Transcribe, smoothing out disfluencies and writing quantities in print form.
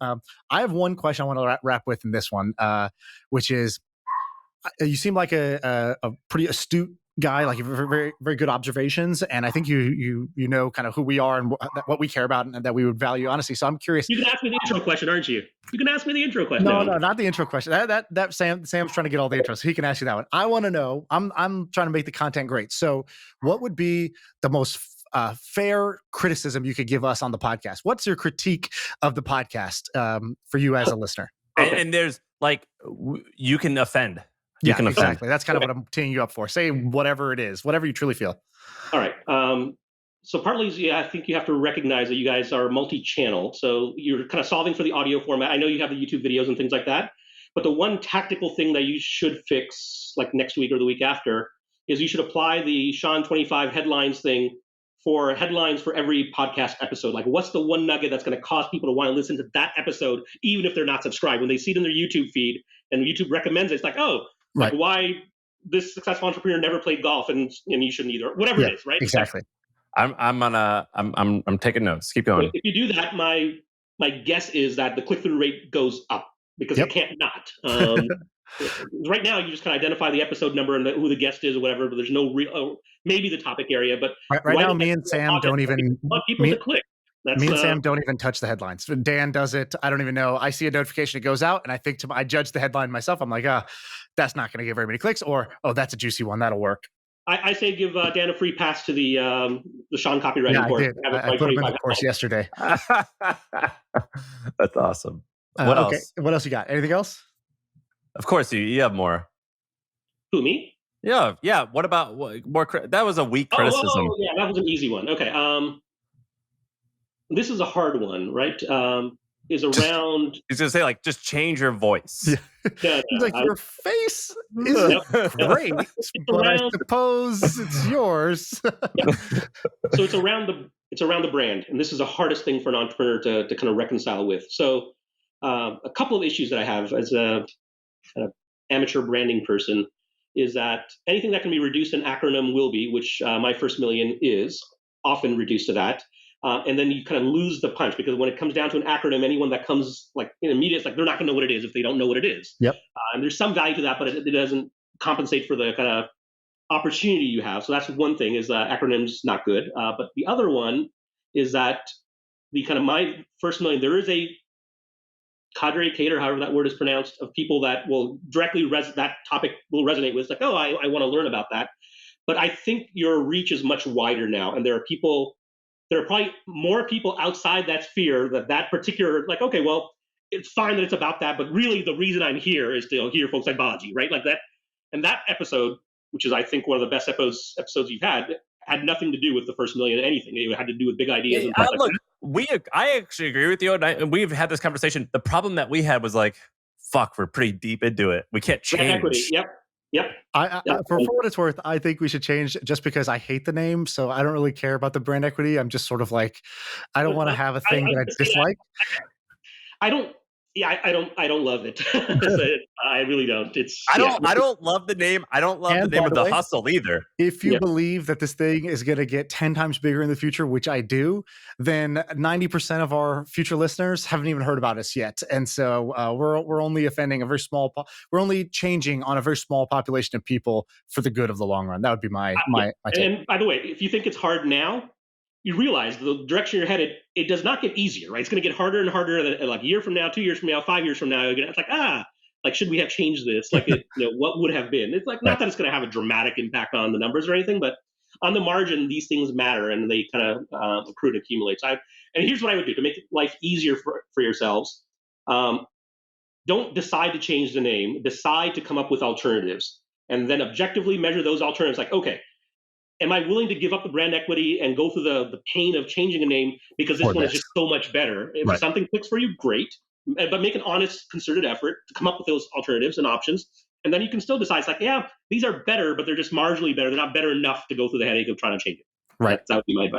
I have one question I want to wrap with in this one, which is, you seem like a pretty astute guy, like very, very good observations, and I think you know kind of who we are and what we care about and that we would value, honestly. So I'm curious. You can ask me the intro question, aren't you? You can ask me the intro question. No, not the intro question. That Sam's trying to get all the intros, so he can ask you that one. I want to know. I'm trying to make the content great. So, what would be the most fair criticism you could give us on the podcast? What's your critique of the podcast for you as a listener? And there's like, you can offend. You can offend. Exactly. That's kind of what I'm teeing you up for. Say whatever it is, whatever you truly feel. All right. So partly, I think you have to recognize that you guys are multi-channel. So you're kind of solving for the audio format. I know you have the YouTube videos and things like that. But the one tactical thing that you should fix, like next week or the week after, is you should apply the Sean 25 headlines thing for headlines for every podcast episode. Like, what's the one nugget that's going to cause people to want to listen to that episode, even if they're not subscribed? When they see it in their YouTube feed and YouTube recommends it, it's like, oh, like why this successful entrepreneur never played golf and you shouldn't either, whatever it is, right? Exactly. I'm taking notes. Keep going. So if you do that, my guess is that the click-through rate goes up because it can't not. Right now, you just kind of identify the episode number and who the guest is or whatever, but there's no real, maybe the topic area. But right now, me and Sam don't even want people to click. Me and Sam don't even touch the headlines. Dan does it. I don't even know. I see a notification, it goes out, and I think I judge the headline myself. I'm like, that's not going to get very many clicks, or that's a juicy one, that'll work. I say give Dan a free pass to the Sean copywriting course. I put him in the course yesterday. That's awesome. What else? Okay. What else you got? Anything else? Of course, you have more. Who, me? Yeah. What about more? That was a weak criticism. Yeah, that was an easy one. Okay. This is a hard one, right? Is around. He's gonna say like, just change your voice. Yeah. Like your face isn't great, but I suppose it's yours. So it's around the brand, and this is the hardest thing for an entrepreneur to kind of reconcile with. So a couple of issues that I have as a kind of amateur branding person is that anything that can be reduced in acronym will be, which my first million is often reduced to that. And then you kind of lose the punch, because when it comes down to an acronym, anyone that comes like in media, it's like they're not going to know what it is if they don't know what it is. Yep. And there's some value to that, but it doesn't compensate for the kind of opportunity you have. So that's one thing, is acronyms not good. But the other one is that the kind of my first million, there is a cadre, however that word is pronounced, of people that will directly that topic will resonate with. It's like, I want to learn about that. But I think your reach is much wider now, and there are probably more people outside that sphere that particular, like, okay, well, it's fine that it's about that, but really the reason I'm here is to hear folks like Baji, right? Like that. And that episode, which is, I think, one of the best episodes you've had nothing to do with the first million anything. It had to do with big ideas. And I actually agree with you, and we've had this conversation. The problem that we had was like, fuck, we're pretty deep into it. We can't change. Equity. Yep. For what it's worth, I think we should change, just because I hate the name. So I don't really care about the brand equity. I'm just sort of like, I don't want to have a thing that I dislike. I don't love it. I really don't. I don't love the name. I don't love the name of the hustle either. If you believe that this thing is going to get 10 times bigger in the future, which I do, then 90% of our future listeners haven't even heard about us yet. And so we're only offending a very small, we're only changing on a very small population of people for the good of the long run. That would be my take. And by the way, if you think it's hard now, you realize the direction you're headed, it does not get easier, right? It's going to get harder and harder. Like a year from now, 2 years from now, 5 years from now, it's like, should we have changed this? Like, what would have been? It's like, not that it's going to have a dramatic impact on the numbers or anything, but on the margin, these things matter, and they kind of accrue and accumulate. And here's what I would do to make life easier for yourselves. Don't decide to change the name. Decide to come up with alternatives, and then objectively measure those alternatives. Like, okay, am I willing to give up the brand equity and go through the pain of changing a name because this one is just so much better? If something clicks for you, great. But make an honest, concerted effort to come up with those alternatives and options. And then you can still decide, it's like, yeah, these are better, but they're just marginally better. They're not better enough to go through the headache of trying to change it. Right. That would be my advice.